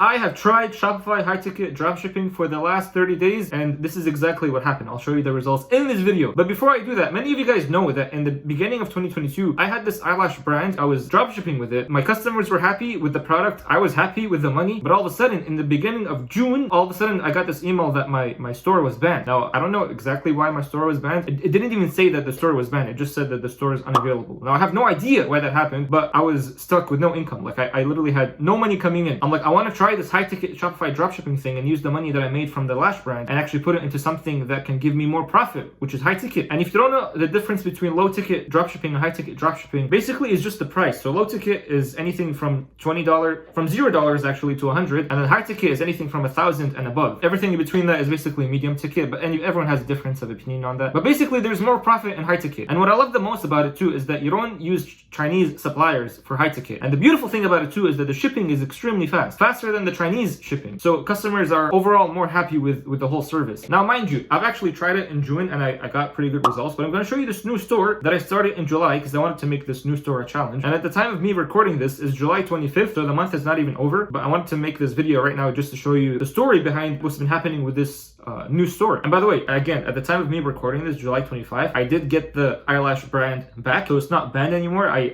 I have tried Shopify high-ticket dropshipping for the last 30 days, and this is exactly what happened. I'll show you the results in this video. But before I do that, many of you guys know that in the beginning of 2022, I had this eyelash brand. I was dropshipping with it. My customers were happy with the product. I was happy with the money. But all of a sudden, in the beginning of June, all of a sudden, I got this email that my store was banned. Now, I don't know exactly why my store was banned. It didn't even say that the store was banned. It just said that the store is unavailable. Now, I have no idea why that happened, but I was stuck with no income. Like, I literally had no money coming in. I'm like, I want to try this high-ticket Shopify dropshipping thing and use the money that I made from the lash brand and actually put it into something that can give me more profit, which is high ticket. And if you don't know the difference between low ticket dropshipping and high ticket dropshipping, basically it's just the price. So low ticket is anything from $20, from $0 actually to 100, and then high ticket is anything from 1,000 and above. Everything in between that is basically medium ticket, but everyone has a difference of opinion on that. But basically there's more profit in high ticket. And what I love the most about it too is that you don't use Chinese suppliers for high ticket. And the beautiful thing about it too is that the shipping is extremely fast, faster than the Chinese shipping. So customers are overall more happy with the whole service. Now, mind you, I've actually tried it in June and I got pretty good results, but I'm going to show you this new store that I started in July because I wanted to make this new store a challenge. And at the time of me recording this is July 25th, so the month is not even over, but I wanted to make this video right now just to show you the story behind what's been happening with this new store. And by the way, again, at the time of me recording this, July 25, I did get the eyelash brand back, so it's not banned anymore. I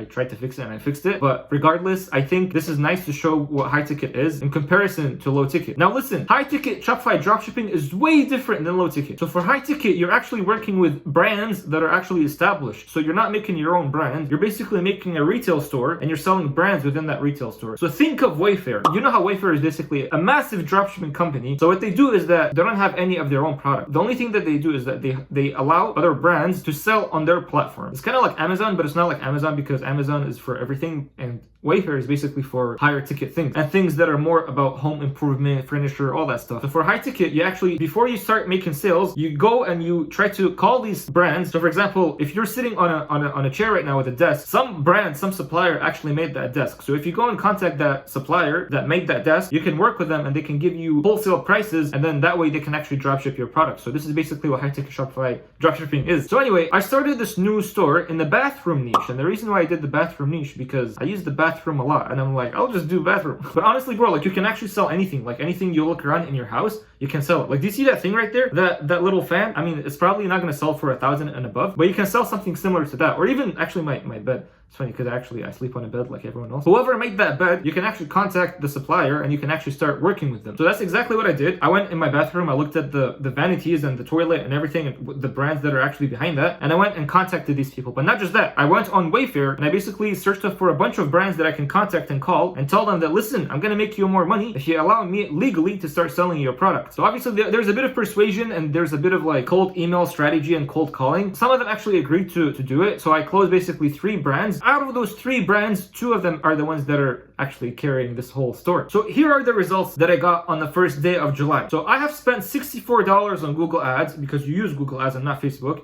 tried to fix it and I fixed it. But regardless, I think this is nice to show what high ticket is in comparison to low ticket. Now listen, high ticket Shopify dropshipping is way different than low ticket. So for high ticket, you're actually working with brands that are actually established. So you're not making your own brand. You're basically making a retail store and you're selling brands within that retail store. So think of Wayfair. You know how Wayfair is basically a massive dropshipping company. So what they do is that they don't have any of their own product. The only thing that they do is that they allow other brands to sell on their platform. It's kind of like Amazon, but it's not like Amazon because Amazon is for everything and Wayfair is basically for higher ticket things and things that are more about home improvement, furniture, all that stuff. So for high ticket, you actually, before you start making sales, you go and you try to call these brands. So for example, if you're sitting on a chair right now with a desk, some brand, some supplier actually made that desk. So if you go and contact that supplier that made that desk, you can work with them and they can give you wholesale prices, and then that way they can actually dropship your product. So this is basically what high ticket Shopify dropshipping is. So anyway, I started this new store in the bathroom niche, and the reason why I did the bathroom niche because I use the bathroom a lot, and I'm like, I'll just do bathroom. But honestly, bro, like you can actually sell anything, like anything you look around in your house, you can sell it. Like, do you see that thing right there? That little fan? I mean, it's probably not gonna sell for 1,000 and above, but you can sell something similar to that, or even actually my bed. It's funny because actually I sleep on a bed like everyone else. Whoever made that bed, you can actually contact the supplier and you can actually start working with them. So that's exactly what I did. I went in my bathroom, I looked at the vanities and the toilet and everything, and the brands that are actually behind that, and I went and contacted these people. But not just that, I went on Wayfair and I basically searched up for a bunch of brands that I can contact and call and tell them that, listen, I'm gonna make you more money if you allow me legally to start selling your product. So obviously there's a bit of persuasion and there's a bit of like cold email strategy and cold calling. Some of them actually agreed to do it. So I closed basically 3 brands. Out of those 3 brands, 2 of them are the ones that are actually carrying this whole store. So here are the results that I got on the first day of July. So I have spent $64 on Google Ads because you use Google Ads and not Facebook,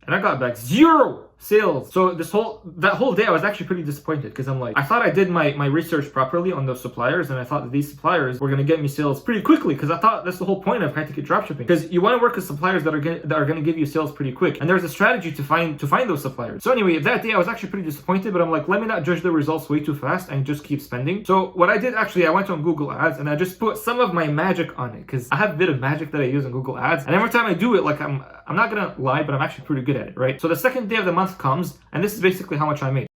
and I got back 0 sales. So that whole day I was actually pretty disappointed because I'm like, I thought I did my research properly on those suppliers, and I thought that these suppliers were going to get me sales pretty quickly because I thought that's the whole point of high ticket dropshipping, because you want to work with suppliers that are going to give you sales pretty quick, and there's a strategy to find those suppliers. So anyway, that day I was actually pretty disappointed, but I'm like, let me not judge the results way too fast and just keep spending. So what I did actually, I went on Google Ads and I just put some of my magic on it because I have a bit of magic that I use on Google Ads, and every time I do it, like I'm not gonna lie, but I'm actually pretty good at it, right? So the second day of the month comes, and this is basically how much I made.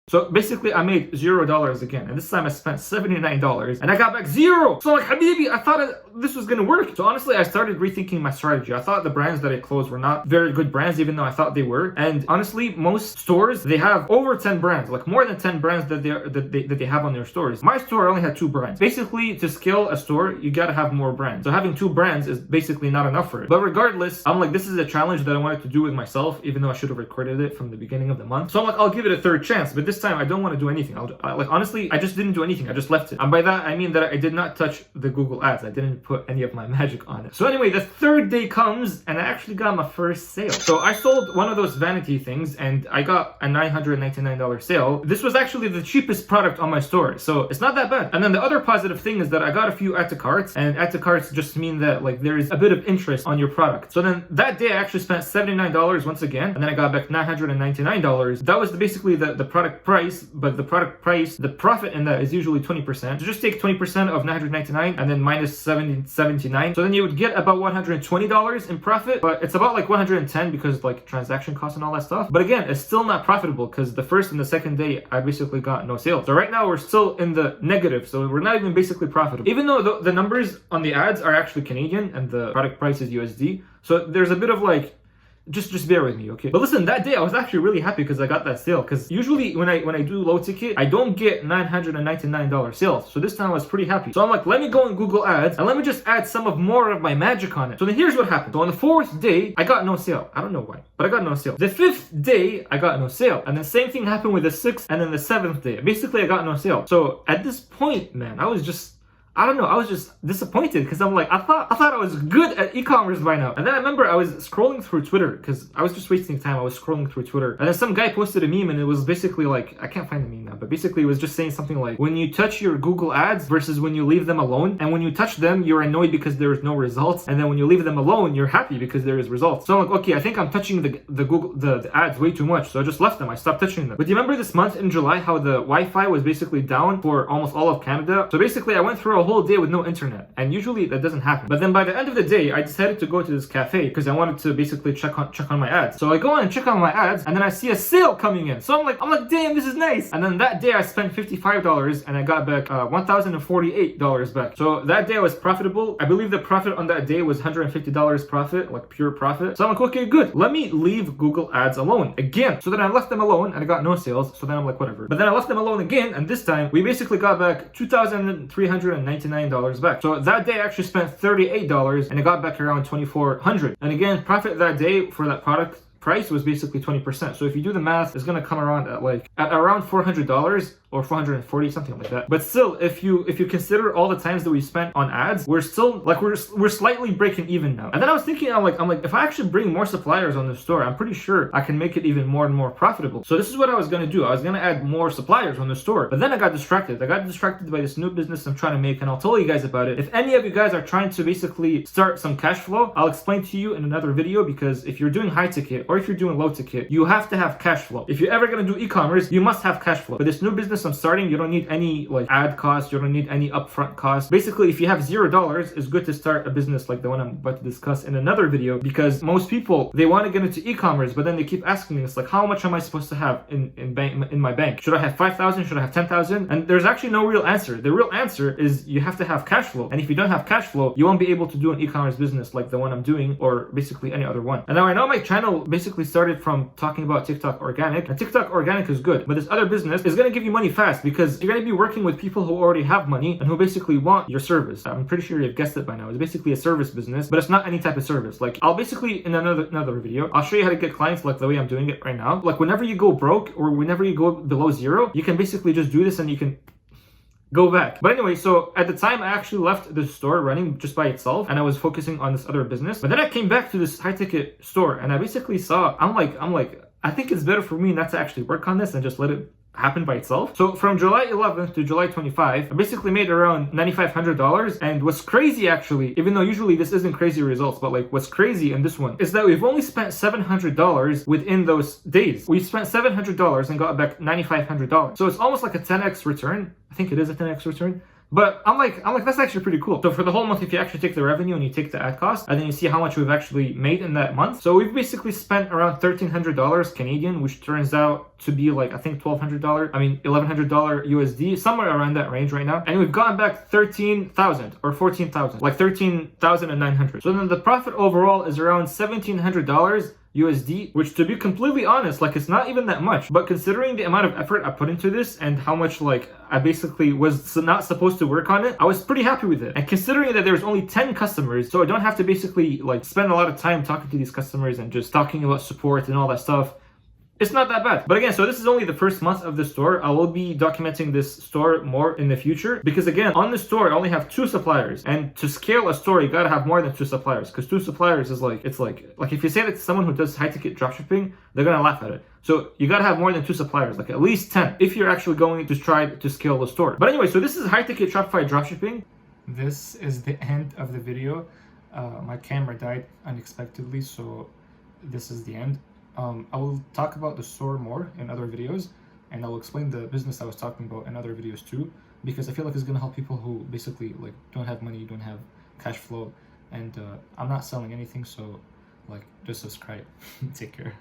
So basically I made $0 again, and this time I spent $79 and I got back 0. So like, Habibi, I thought this was gonna work. So honestly, I started rethinking my strategy. I thought the brands that I closed were not very good brands, even though I thought they were. And honestly, most stores, they have over 10 brands, like more than 10 brands that they have on their stores. My store only had 2 brands. Basically, to scale a store, you gotta have more brands. So having 2 brands is basically not enough for it. But regardless, I'm like, this is a challenge that I wanted to do with myself, even though I should have recorded it from the beginning of the month. So I'm like, I'll give it a 3rd chance, but this time I don't want to do anything. Like honestly, I just didn't do anything. I just left it. And by that, I mean that I did not touch the Google Ads. I didn't put any of my magic on it. So anyway, the 3rd day comes and I actually got my first sale. So I sold one of those vanity things and I got a $999 sale. This was actually the cheapest product on my store, so it's not that bad. And then the other positive thing is that I got a few add to carts, and add to carts just mean that like there is a bit of interest on your product. So then that day I actually spent $79 once again, and then I got back $999. That was basically the product price, but the product price, the profit in that is usually 20%. So just take 20% of 999 and then minus 79. So then you would get about $120 in profit, but it's about like 110 because like transaction costs and all that stuff. But again, it's still not profitable because the first and the second day I basically got no sales. So right now we're still in the negative. So we're not even basically profitable. Even though the numbers on the ads are actually Canadian and the product price is USD. So there's a bit of like, just bear with me, okay? But listen, that day I was actually really happy because I got that sale. Because usually when I do low ticket, I don't get $999 sales. So this time I was pretty happy. So I'm like, let me go on Google Ads and let me just add some of more of my magic on it. So then here's what happened. So on the 4th day, I got no sale. I don't know why, but I got no sale. The 5th day, I got no sale. And the same thing happened with the 6th and then the 7th day. Basically, I got no sale. So at this point, man, I was just disappointed because I'm like, I thought I was good at e-commerce by now. And then I remember I was scrolling through Twitter because I was just wasting time. I was scrolling through Twitter and then some guy posted a meme and it was basically like, I can't find the meme now, but basically it was just saying something like, when you touch your Google ads versus when you leave them alone, and when you touch them, you're annoyed because there is no results, and then when you leave them alone, you're happy because there is results. So I'm like, okay, I think I'm touching the ads way too much, so I just left them. I stopped touching them. But do you remember this month in July how the Wi-Fi was basically down for almost all of Canada? So basically I went through a whole day with no internet, and usually that doesn't happen. But then by the end of the day, I decided to go to this cafe because I wanted to basically check on my ads. So I go on and check on my ads, and then I see a sale coming in. So I'm like, damn, this is nice. And then that day I spent $55 and I got back $1,048 back. So that day I was profitable. I believe the profit on that day was $150 profit, like pure profit. So I'm like, okay, good. Let me leave Google ads alone again. So then I left them alone and I got no sales. So then I'm like, whatever. But then I left them alone again, and this time we basically got back $2,399 back. So that day I actually spent $38 and I got back around $2,400. And again, profit that day for that product price was basically 20%. So if you do the math, it's gonna come around at around $400 or 440, something like that. But still, if you consider all the times that we spent on ads, we're still like we're slightly breaking even now. And then I was thinking, I'm like, if I actually bring more suppliers on the store, I'm pretty sure I can make it even more and more profitable. So this is what I was gonna do. I was gonna add more suppliers on the store, but then I got distracted. I got distracted by this new business I'm trying to make, and I'll tell you guys about it. If any of you guys are trying to basically start some cash flow, I'll explain to you in another video, because if you're doing high ticket or if you're doing low ticket, you have to have cash flow. If you're ever gonna do e-commerce, you must have cash flow. For this new business I'm starting, you don't need any like ad costs, you don't need any upfront costs. Basically, if you have $0, it's good to start a business like the one I'm about to discuss in another video, because most people, they want to get into e-commerce, but then they keep asking us like, how much am I supposed to have in my bank? Should I have 5,000? Should I have 10,000? And there's actually no real answer. The real answer is you have to have cash flow. And if you don't have cash flow, you won't be able to do an e-commerce business like the one I'm doing, or basically any other one. And now I know my channel basically started from talking about TikTok organic, and TikTok organic is good, but this other business is going to give you money fast, because you're going to be working with people who already have money and who basically want your service. I'm pretty sure you've guessed it by now. It's basically a service business, but it's not any type of service. Like, I'll basically, in another video, I'll show you how to get clients like the way I'm doing it right now. Like, whenever you go broke or whenever you go below zero, you can basically just do this and you can go back. But anyway, so at the time I actually left the store running just by itself and I was focusing on this other business. But then I came back to this high ticket store and I basically saw, I'm like, I think it's better for me not to actually work on this and just let it happen by itself. So from July 11th to July 25, I basically made around $9,500. And what's crazy actually, even though usually this isn't crazy results, but like what's crazy in this one is that we've only spent $700 within those days. We spent $700 and got back $9,500. So it's almost like a 10x return. I think it is a 10x return. But I'm like, that's actually pretty cool. So for the whole month, if you actually take the revenue and you take the ad cost, and then you see how much we've actually made in that month. So we've basically spent around $1,300 Canadian, which turns out to be like, I think $1,200, $1,100 USD, somewhere around that range right now. And we've gotten back 13,000 or 14,000, like 13,900. So then the profit overall is around $1,700 USD, which to be completely honest, like it's not even that much, but considering the amount of effort I put into this and how much like I basically was not supposed to work on it, I was pretty happy with it. And considering that there's only 10 customers, so I don't have to basically like spend a lot of time talking to these customers and just talking about support and all that stuff, it's not that bad. But again, so this is only the first month of the store. I will be documenting this store more in the future, because again, on the store, I only have 2 suppliers. And to scale a store, you gotta have more than 2 suppliers, because 2 suppliers is like, it's like if you say that to someone who does high ticket dropshipping, they're gonna laugh at it. So you gotta have more than 2 suppliers, like at least 10, if you're actually going to try to scale the store. But anyway, so this is high ticket Shopify dropshipping. This is the end of the video. My camera died unexpectedly, so this is the end. I will talk about the store more in other videos, and I'll explain the business I was talking about in other videos too, because I feel like it's gonna help people who basically like don't have money, don't have cash flow, and I'm not selling anything, so like just subscribe. Take care.